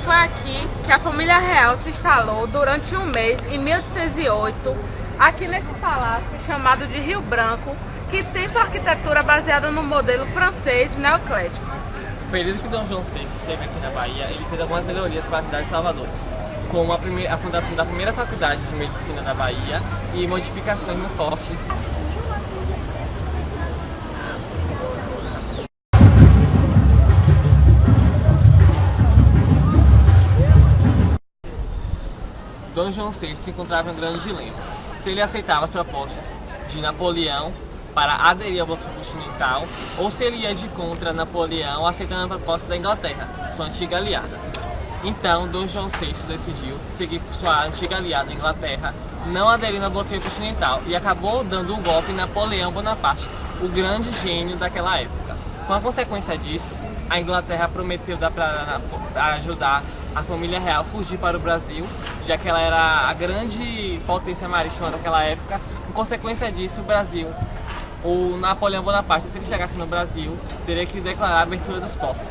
Foi aqui que a família real se instalou durante um mês, em 1808, aqui nesse palácio chamado de Rio Branco, que tem sua arquitetura baseada no modelo francês neoclássico. No período que Dom João VI esteve aqui na Bahia, ele fez algumas melhorias para a cidade de Salvador, como a fundação da primeira faculdade de medicina da Bahia e modificações no forte. Dom João VI se encontrava em um grande dilema: se ele aceitava as propostas de Napoleão para aderir ao bloco continental, ou se ele ia de contra Napoleão aceitando a proposta da Inglaterra, sua antiga aliada. Então, Dom João VI decidiu seguir por sua antiga aliada Inglaterra, não aderindo ao bloqueio continental, e acabou dando um golpe em Napoleão Bonaparte, o grande gênio daquela época. Com a consequência disso, a Inglaterra prometeu para ajudar a família real a fugir para o Brasil, já que ela era a grande potência marítima daquela época. Em consequência disso, o Napoleão Bonaparte, se ele chegasse no Brasil, teria que declarar a abertura dos portos.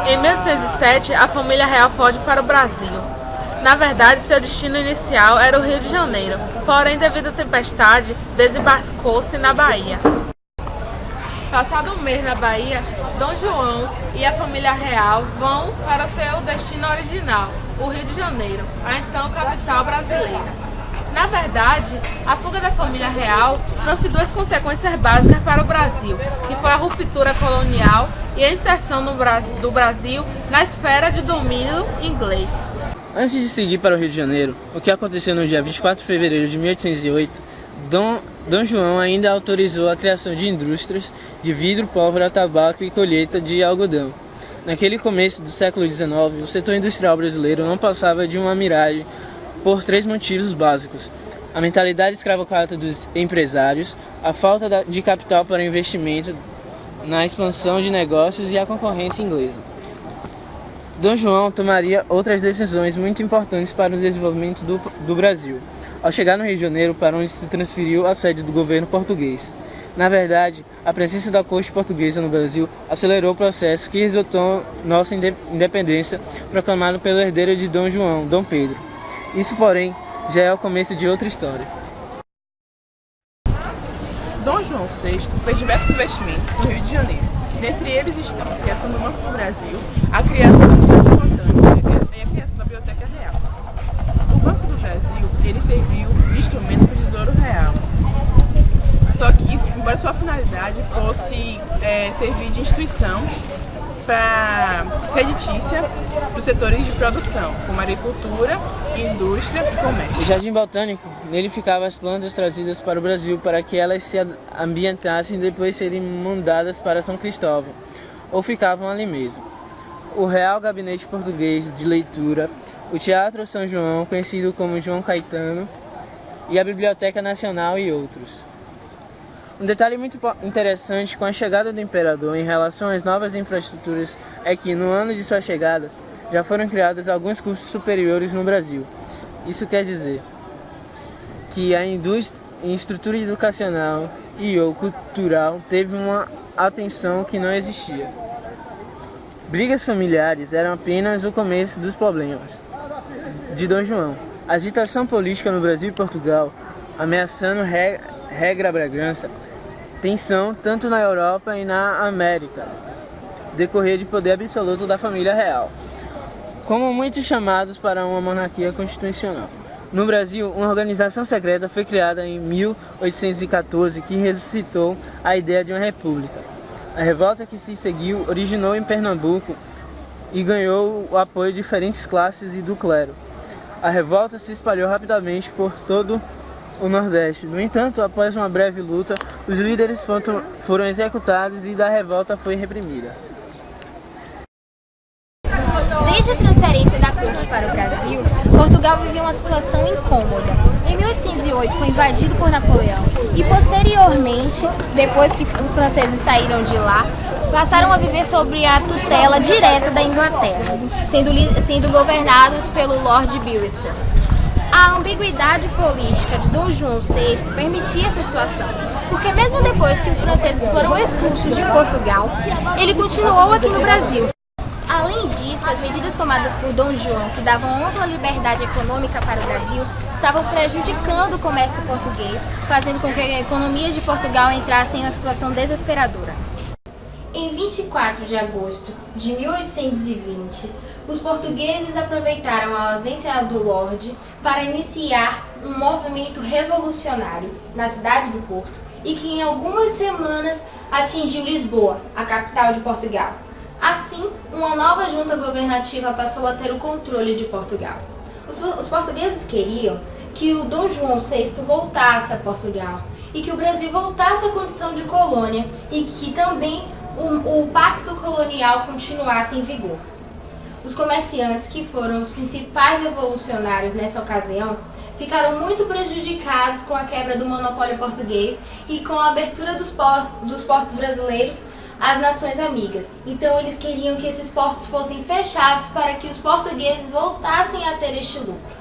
Em 1807, a família real foge para o Brasil. Na verdade, seu destino inicial era o Rio de Janeiro, porém, devido à tempestade, desembarcou-se na Bahia. Passado um mês na Bahia, Dom João e a família real vão para o seu destino original, o Rio de Janeiro, a então capital brasileira. Na verdade, a fuga da família real trouxe duas consequências básicas para o Brasil, que foi a ruptura colonial e a inserção do Brasil na esfera de domínio inglês. Antes de seguir para o Rio de Janeiro, o que aconteceu no dia 24 de fevereiro de 1808, Dom João ainda autorizou a criação de indústrias de vidro, pólvora, tabaco e colheita de algodão. Naquele começo do século XIX, o setor industrial brasileiro não passava de uma miragem por três motivos básicos: a mentalidade escravocrata dos empresários, a falta de capital para investimento na expansão de negócios e a concorrência inglesa. Dom João tomaria outras decisões muito importantes para o desenvolvimento do Brasil, ao chegar no Rio de Janeiro, para onde se transferiu a sede do governo português. Na verdade, a presença da corte portuguesa no Brasil acelerou o processo que resultou nossa independência, proclamado pelo herdeiro de Dom João, Dom Pedro. Isso, porém, já é o começo de outra história. Dom João VI fez diversos investimentos no Rio de Janeiro. Dentre eles estão a criação do Banco do Brasil, a criação do Banco Botânico e a criação da Biblioteca Real. O Banco do Brasil, ele serviu de instrumento para o Tesouro Real. Só que, embora sua finalidade fosse servir de instituição creditícia dos setores de produção, como agricultura, indústria e comércio. O Jardim Botânico, nele ficavam as plantas trazidas para o Brasil para que elas se ambientassem e depois serem mandadas para São Cristóvão, ou ficavam ali mesmo. O Real Gabinete Português de Leitura, o Teatro São João, conhecido como João Caetano, e a Biblioteca Nacional e outros. Um detalhe muito interessante com a chegada do imperador em relação às novas infraestruturas é que, no ano de sua chegada, já foram criados alguns cursos superiores no Brasil. Isso quer dizer que a estrutura educacional e ou cultural teve uma atenção que não existia. Brigas familiares eram apenas o começo dos problemas de Dom João. A agitação política no Brasil e Portugal, ameaçando regra Bragança, tensão tanto na Europa e na América, decorrer de poder absoluto da família real, como muitos chamados para uma monarquia constitucional. No Brasil, uma organização secreta foi criada em 1814 que ressuscitou a ideia de uma república. A revolta que se seguiu originou em Pernambuco e ganhou o apoio de diferentes classes e do clero. A revolta se espalhou rapidamente por todo o Nordeste. No entanto, após uma breve luta, os líderes foram executados e da revolta foi reprimida. Desde a transferência da corte para o Brasil, Portugal vivia uma situação incômoda. Em 1808 foi invadido por Napoleão e posteriormente, depois que os franceses saíram de lá, passaram a viver sob a tutela direta da Inglaterra, sendo governados pelo Lord Beresford. A ambiguidade política de Dom João VI permitia essa situação, porque mesmo depois que os franceses foram expulsos de Portugal, ele continuou aqui no Brasil. Além disso, as medidas tomadas por Dom João, que davam ampla liberdade econômica para o Brasil, estavam prejudicando o comércio português, fazendo com que a economia de Portugal entrasse em uma situação desesperadora. Em 24 de agosto de 1820, os portugueses aproveitaram a ausência do Lorde para iniciar um movimento revolucionário na cidade do Porto e que em algumas semanas atingiu Lisboa, a capital de Portugal. Assim, uma nova junta governativa passou a ter o controle de Portugal. Os portugueses queriam que o Dom João VI voltasse a Portugal e que o Brasil voltasse à condição de colônia e que também o pacto colonial continuasse em vigor. Os comerciantes, que foram os principais revolucionários nessa ocasião, ficaram muito prejudicados com a quebra do monopólio português e com a abertura dos portos brasileiros às nações amigas. Então eles queriam que esses portos fossem fechados para que os portugueses voltassem a ter este lucro.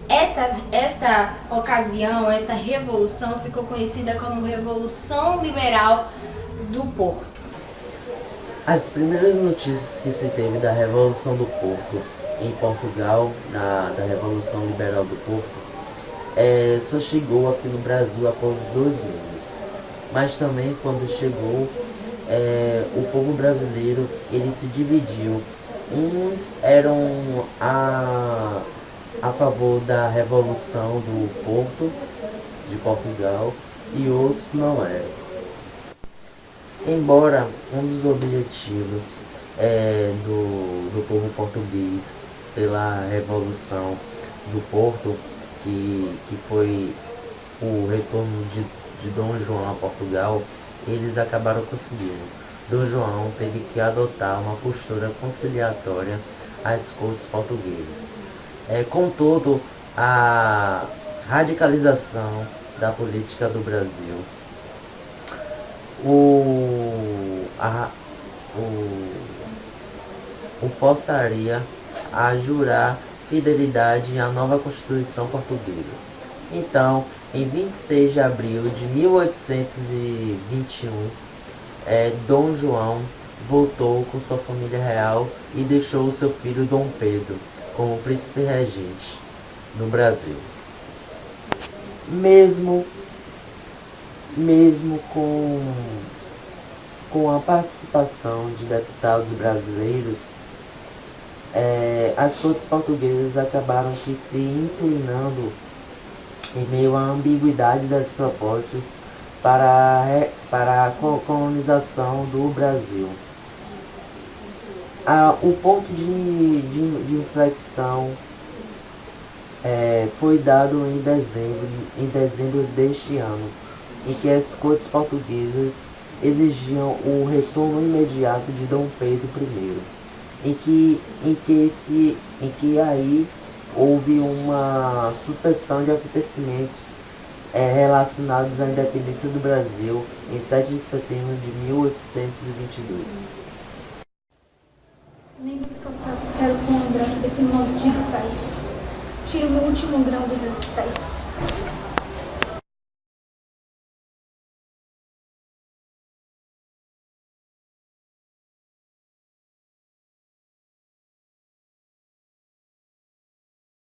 Esta ocasião, esta revolução, ficou conhecida como Revolução Liberal do Porto. As primeiras notícias que se teve da Revolução do Porto em Portugal, da Revolução Liberal do Porto, só chegou aqui no Brasil após 2 meses. Mas também quando chegou, o povo brasileiro ele se dividiu. Uns eram a favor da Revolução do Porto, de Portugal, e outros não eram. Embora um dos objetivos do povo português pela Revolução do Porto, que foi o retorno de Dom João a Portugal, eles acabaram conseguindo. Dom João teve que adotar uma postura conciliatória às cortes portuguesas. Contudo, a radicalização da política do Brasil, o forçaria a jurar fidelidade à nova Constituição Portuguesa. Então, em 26 de abril de 1821, Dom João voltou com sua família real e deixou o seu filho Dom Pedro como príncipe regente no Brasil. Mesmo com a participação de deputados brasileiros, as cortes portuguesas acabaram se inclinando em meio à ambiguidade das propostas para a colonização do Brasil. O ponto de inflexão foi dado em dezembro deste ano, em que as cortes portuguesas exigiam o retorno imediato de Dom Pedro I, em que aí houve uma sucessão de acontecimentos relacionados à independência do Brasil em 7 de setembro de 1822. Nem dos calçados quero com lembrança desse maldito país. Tiro meu último grão dos meus pés.